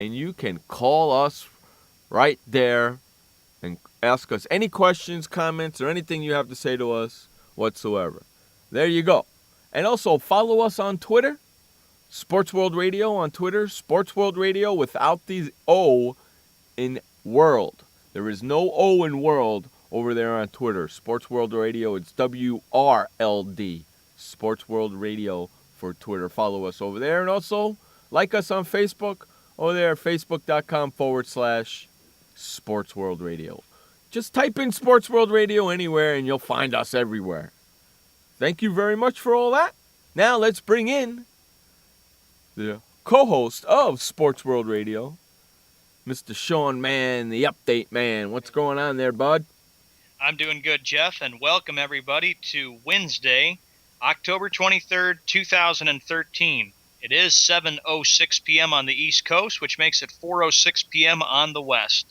And you can call us right there and ask us any questions, comments, or anything you have to say to us whatsoever. There you go. And also follow us on Twitter, Sports World Radio on Twitter, Sports World Radio without the O in world. There is no O in world over there on Twitter. Sports World Radio, it's WRLD. Sports World Radio for Twitter. Follow us over there. And also like us on Facebook over there at facebook.com/Sports World Radio. Just type in Sports World Radio anywhere and you'll find us everywhere. Thank you very much for all that. Now let's bring in the co-host of Sports World Radio, Mr. Sean Mann, the update man. What's going on there, bud? I'm doing good, Jeff, and welcome everybody to Wednesday, October 23rd, 2013. It is 7:06 p.m. on the East Coast, which makes it 4:06 p.m. on the West.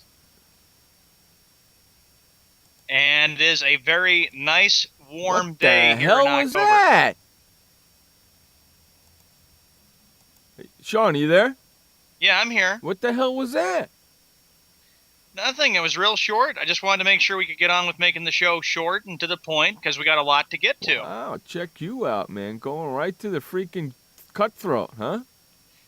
And it is a very nice, warm day here in October. What the hell was that? Sean, are you there? Yeah, I'm here. What the hell was that? Nothing. It was real short. I just wanted to make sure we could get on with making the show short and to the point because we got a lot to get to. Wow, check you out, man. Going right to the freaking cutthroat, huh?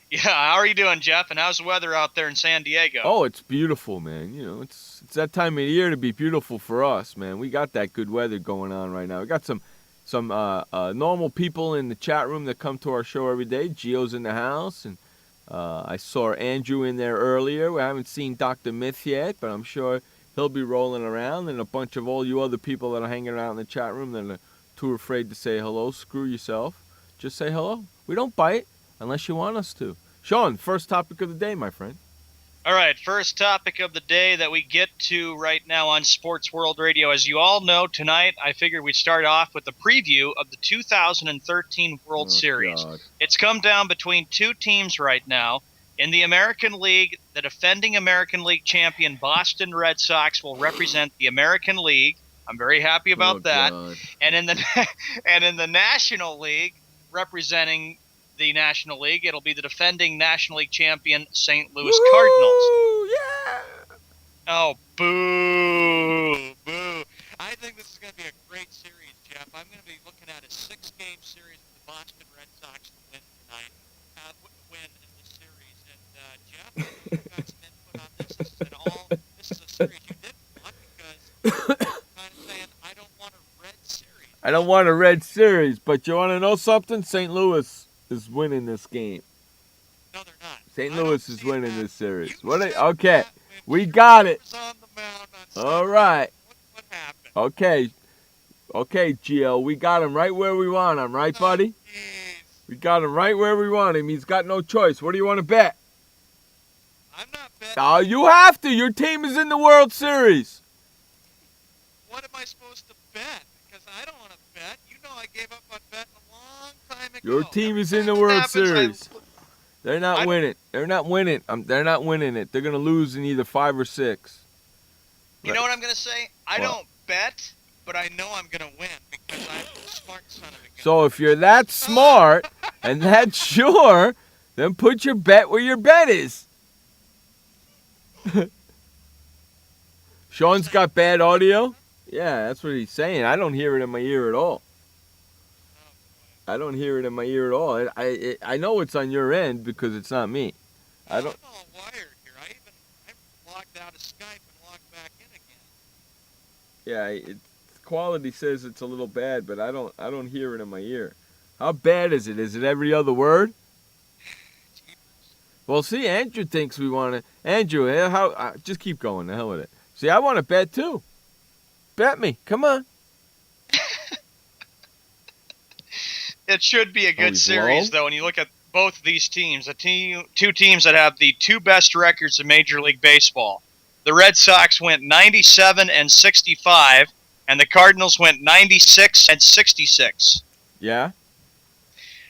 Yeah, how are you doing, Jeff? And how's the weather out there in San Diego? Oh, it's beautiful, man. You know, it's that time of year to be beautiful for us, man. We got that good weather going on right now. We got some normal people in the chat room that come to our show every day. Gio's in the house, and I saw Andrew in there earlier. We haven't seen Dr. Myth yet, but I'm sure he'll be rolling around. And a bunch of all you other people that are hanging around in the chat room that are too afraid to say hello. Screw yourself. Just say hello. We don't bite unless you want us to. Sean, first topic of the day, my friend. All right, first topic of the day that we get to right now on Sports World Radio. As you all know, tonight I figured we'd start off with a preview of the 2013 World Series. God. It's come down between two teams right now. In the American League, the defending American League champion Boston Red Sox will represent the American League. I'm very happy about that. God. And in the National League, representing the National League, it'll be the defending National League champion St. Louis Cardinals. Yeah! Oh, boo! Boo. I think this is going to be a great series, Jeff. I'm going to be looking at a 6-game series with the Boston Red Sox to win tonight, win in the series. And, Jeff, you've got some input on this. This is a series you didn't want because you're kind of saying, I don't want a red series. I don't want a red series, but you want to know something? St. Louis is winning this game. No, they're not. St. Louis is winning this series. Okay, we got it. All right. What happened? Okay, Gio, we got him right where we want him, right, buddy? Jeez. We got him right where we want him. He's got no choice. What do you want to bet? I'm not betting. Oh, you have to. Your team is in the World Series. What am I supposed to bet? Because I don't want to bet. You know I gave up on betting a long time ago. Your team is in the World Series. They're not winning. They're not winning. They're not winning it. They're going to lose in either 5 or 6. You know what I'm going to say? I What? don't bet. But I know I'm going to win because I'm a smart son of a gun. So if you're that smart and that sure, then put your bet where your bet is. Sean's got bad audio? Yeah, that's what he's saying. I don't hear it in my ear at all. I don't hear it in my ear at all. I know it's on your end because it's not me. I don't. I'm all wired here. I logged out of Skype and logged back in again. Yeah, quality says it's a little bad, but I don't hear it in my ear. How bad is it? Is it every other word? Well, see, Andrew thinks we want to. Andrew, just keep going. The hell with it. See, I want to bet too. Bet me. Come on. It should be a good he's series, low? though, when you look at both of these teams. Two teams that have the two best records in Major League Baseball. The Red Sox went 97-65, and the Cardinals went 96-66. Yeah?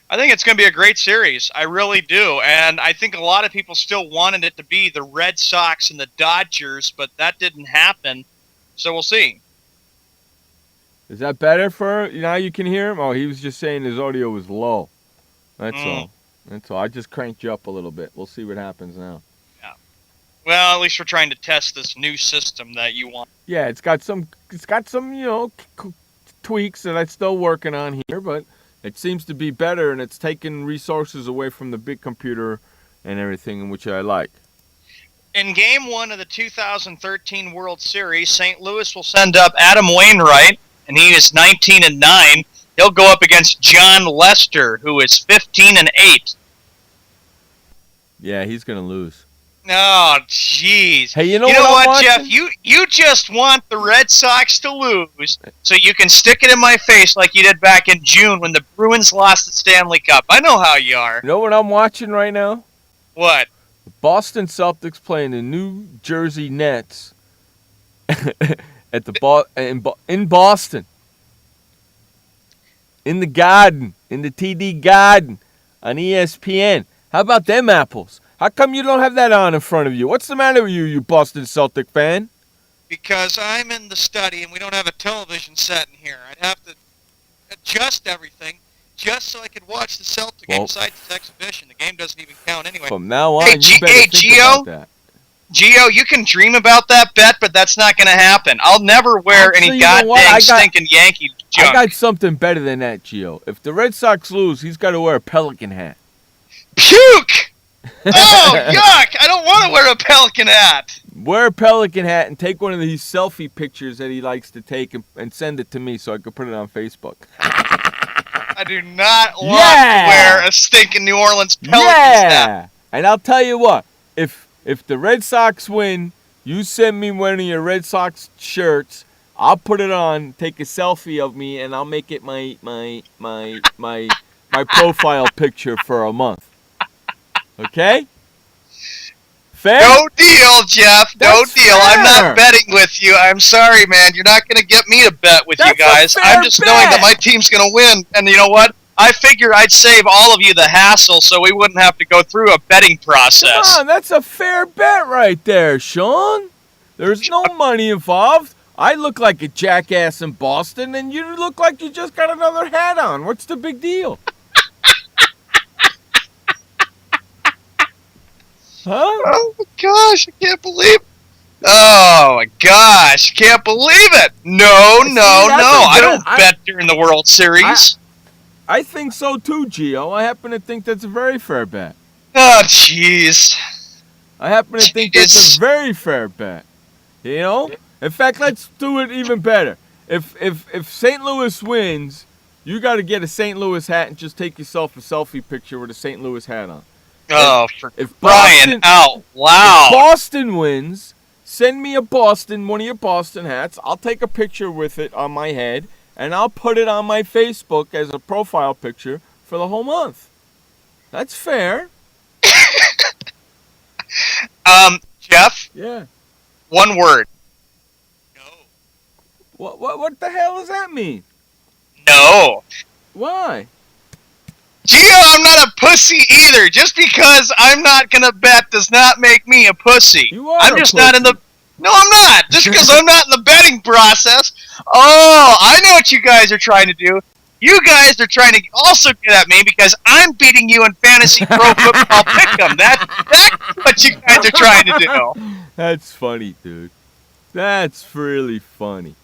I think it's going to be a great series. I really do. And I think a lot of people still wanted it to be the Red Sox and the Dodgers, but that didn't happen. So we'll see. Is that better for now you can hear him? Oh, he was just saying his audio was low. That's all. That's all. I just cranked you up a little bit. We'll see what happens now. Well, at least we're trying to test this new system that you want. Yeah, it's got some tweaks that I'm still working on here, but it seems to be better, and it's taking resources away from the big computer and everything, which I like. In Game 1 of the 2013 World Series, St. Louis will send up Adam Wainwright, and he is 19-9. He'll go up against John Lester, who is 15-8. Yeah, he's gonna lose. Oh, jeez. Hey, you know what, Jeff? You just want the Red Sox to lose so you can stick it in my face like you did back in June when the Bruins lost the Stanley Cup. I know how you are. You know what I'm watching right now? What? The Boston Celtics playing the New Jersey Nets at the in Boston. In the Garden, in the TD Garden on ESPN. How about them apples? How come you don't have that on in front of you? What's the matter with you, you Boston Celtic fan? Because I'm in the study and we don't have a television set in here. I'd have to adjust everything just so I could watch the Celtic game. Besides this exhibition, the game doesn't even count anyway. From now on, you better think about that. Gio, you can dream about that bet, but that's not going to happen. I'll never wear any goddamn stinking Yankee junk. I got something better than that, Gio. If the Red Sox lose, he's got to wear a Pelican hat. Puke! Oh, yuck! I don't want to wear a Pelican hat. Wear a Pelican hat and take one of these selfie pictures that he likes to take and send it to me so I can put it on Facebook. I do not want to wear a stinking New Orleans Pelicans hat. And I'll tell you what, if the Red Sox win, you send me one of your Red Sox shirts, I'll put it on, take a selfie of me, and I'll make it my profile picture for a month. Okay? Fair? No deal, Jeff. No deal. Fair. I'm not betting with you. I'm sorry, man. You're not going to get me to bet with you guys. I'm just knowing that my team's going to win. And you know what? I figure I'd save all of you the hassle so we wouldn't have to go through a betting process. Come on, that's a fair bet right there, Sean. There's no money involved. I look like a jackass in Boston, and you look like you just got another hat on. What's the big deal? Huh? Oh, my gosh. I can't believe it. Oh, my gosh. Can't believe it. No. I don't bet during the World Series. I think so, too, Gio. I happen to think that's a very fair bet. Oh, jeez. I happen to think that's a very fair bet. You know? In fact, let's do it even better. If St. Louis wins, you got to get a St. Louis hat and just take yourself a selfie picture with a St. Louis hat on. Oh, for crying out loud. If Boston wins, send me one of your Boston hats. I'll take a picture with it on my head, and I'll put it on my Facebook as a profile picture for the whole month. That's fair. Jeff? Yeah. One word. No. What the hell does that mean? No. Why? Gio, I'm not a pussy either. Just because I'm not going to bet does not make me a pussy. You are I'm a just pussy. not in the... No, I'm not. Just because I'm not in the betting process. Oh, I know what you guys are trying to do. You guys are trying to also get at me because I'm beating you in fantasy pro football pick'em. That's what you guys are trying to do. That's funny, dude. That's really funny.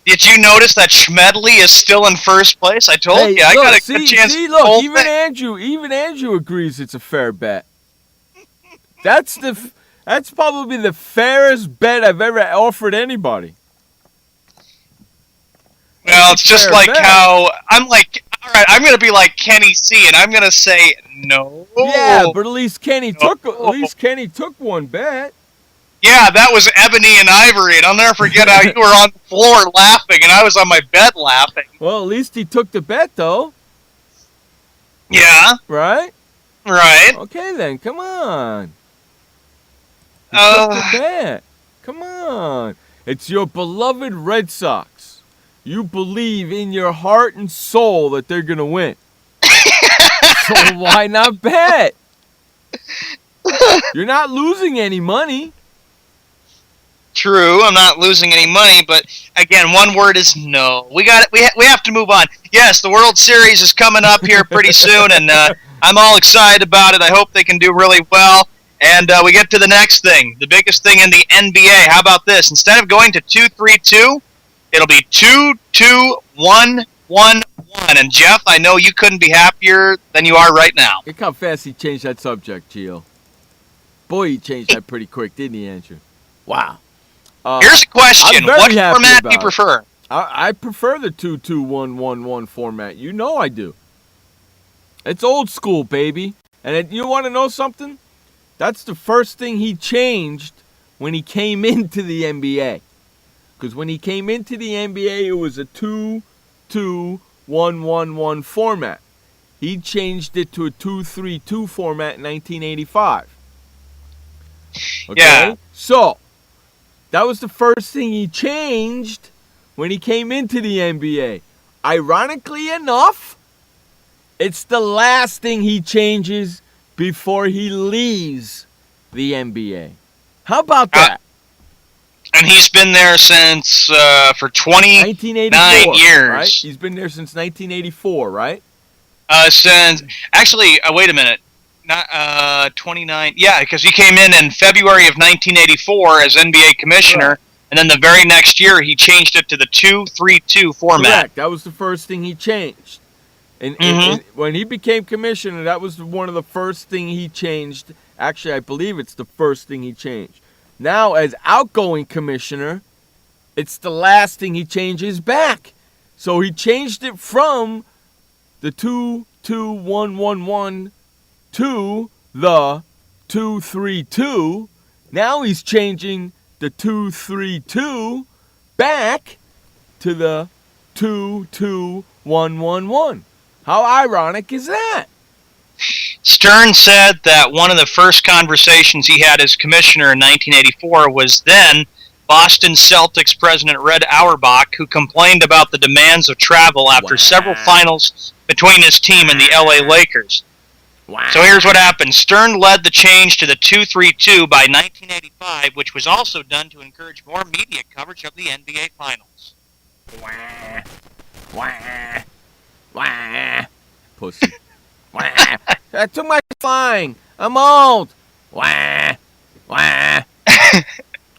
Did you notice that Schmedley is still in first place? I told you. I got a good chance. See, look, even Andrew agrees it's a fair bet. That's probably the fairest bet I've ever offered anybody. Well, it's just like how I'm like, all right, I'm going to be like Kenny C, and I'm going to say no. Yeah, but at least Kenny took one bet. Yeah, that was Ebony and Ivory, and I'll never forget how you were on the floor laughing, and I was on my bed laughing. Well, at least he took the bet, though. Yeah. Right? Right. Okay, then, come on. He took the bet. Come on. It's your beloved Red Sox. You believe in your heart and soul that they're going to win. So why not bet? You're not losing any money. True, I'm not losing any money, but again, one word is no. We have to move on. Yes, the World Series is coming up here pretty soon, and I'm all excited about it. I hope they can do really well. And we get to the next thing, the biggest thing in the NBA. How about this? Instead of going to 2-3-2, it'll be 2-2-1-1-1. And Jeff, I know you couldn't be happier than you are right now. Look how fast he changed that subject, Gio. Boy, he changed that pretty quick, didn't he, Andrew? Wow. Here's a question. What format do you it. prefer? I prefer the 2-2-1-1-1 format. You know I do. It's old school, baby. And you want to know something? That's the first thing he changed when he came into the NBA. Because when he came into the NBA, it was a 2-2-1-1-1 format. He changed it to a 2-3-2 format in 1985. Okay? Yeah. So, that was the first thing he changed when he came into the NBA. Ironically enough, it's the last thing he changes before he leaves the NBA. How about that? And he's been there since for 29 years. Right? He's been there since 1984, right? Wait a minute. Not 29. Yeah, because he came in February of 1984 as NBA commissioner, right. And then the very next year he changed it to the 2-3-2 format. Correct. That was the first thing he changed. And when he became commissioner, that was one of the first thing he changed. Actually, I believe it's the first thing he changed. Now, as outgoing commissioner, it's the last thing he changes back. So he changed it from the 2-2-1-1-1 to the 2-3-2. Now he's changing the 2-3-2 back to the 2-2-1-1-1. How ironic is that? Stern said that one of the first conversations he had as commissioner in 1984 was then Boston Celtics president Red Auerbach, who complained about the demands of travel after several finals between his team and the LA Lakers. Wow. So here's what happened. Stern led the change to the 2-3-2 by 1985, which was also done to encourage more media coverage of the NBA Finals. Wah. Wah. Wah. Pussy. Wah. That's too much flying. I'm old. Wah. Wah.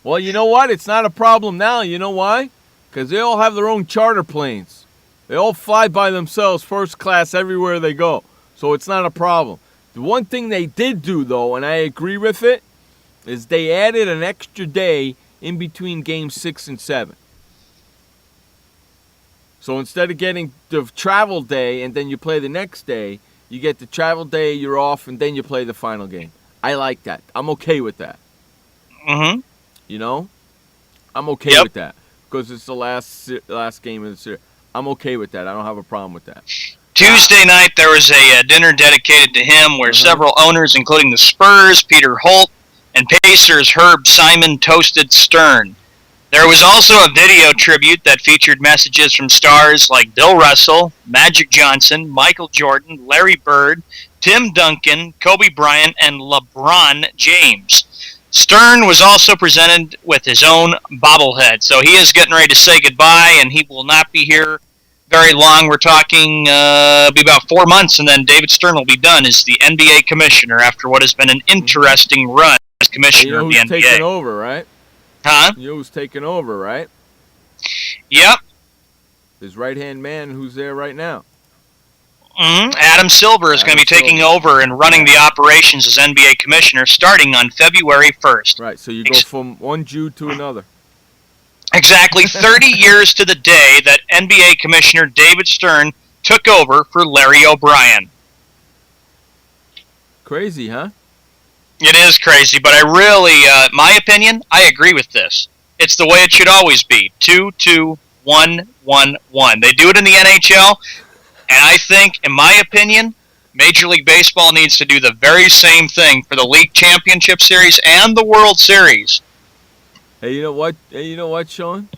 Well, you know what? It's not a problem now. You know why? Because they all have their own charter planes. They all fly by themselves, first class, everywhere they go. So it's not a problem. The one thing they did do, though, and I agree with it, is they added an extra day in between games 6 and 7. So instead of getting the travel day and then you play the next day, you get the travel day, you're off, and then you play the final game. I like that. I'm okay with that. Mm-hmm. You know? I'm okay with that. Because it's the last game of the series. I'm okay with that. I don't have a problem with that. Tuesday night, there was a dinner dedicated to him where several owners, including the Spurs, Peter Holt, and Pacers Herb Simon, toasted Stern. There was also a video tribute that featured messages from stars like Bill Russell, Magic Johnson, Michael Jordan, Larry Bird, Tim Duncan, Kobe Bryant, and LeBron James. Stern was also presented with his own bobblehead, so he is getting ready to say goodbye, and he will not be here very long. We're talking be about 4 months, and then David Stern will be done as the NBA commissioner after what has been an interesting run as commissioner of the NBA. You know who's taking over, right? Huh? You know who's taking over, right? Yep. His right-hand man who's there right now. Adam Silver is going to be taking over and running the operations as NBA commissioner starting on February 1st. Right, so you go from one Jew to another. Exactly 30 years to the day that NBA Commissioner David Stern took over for Larry O'Brien. Crazy, huh? It is crazy, but I really, my opinion, I agree with this. It's the way it should always be. 2-2-1-1-1. They do it in the NHL, and I think, in my opinion, Major League Baseball needs to do the very same thing for the League Championship Series and the World Series. Hey, you know what? Sean?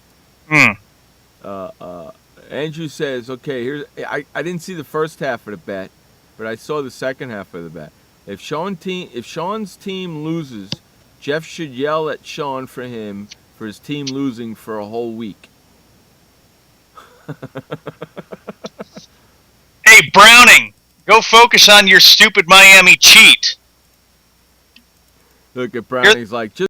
Andrew says, okay, here's. I didn't see the first half of the bet, but I saw the second half of the bet. If Sean's team loses, Jeff should yell at Sean for his team losing for a whole week. Hey, Browning, go focus on your stupid Miami cheat. Look at Brownie's like, just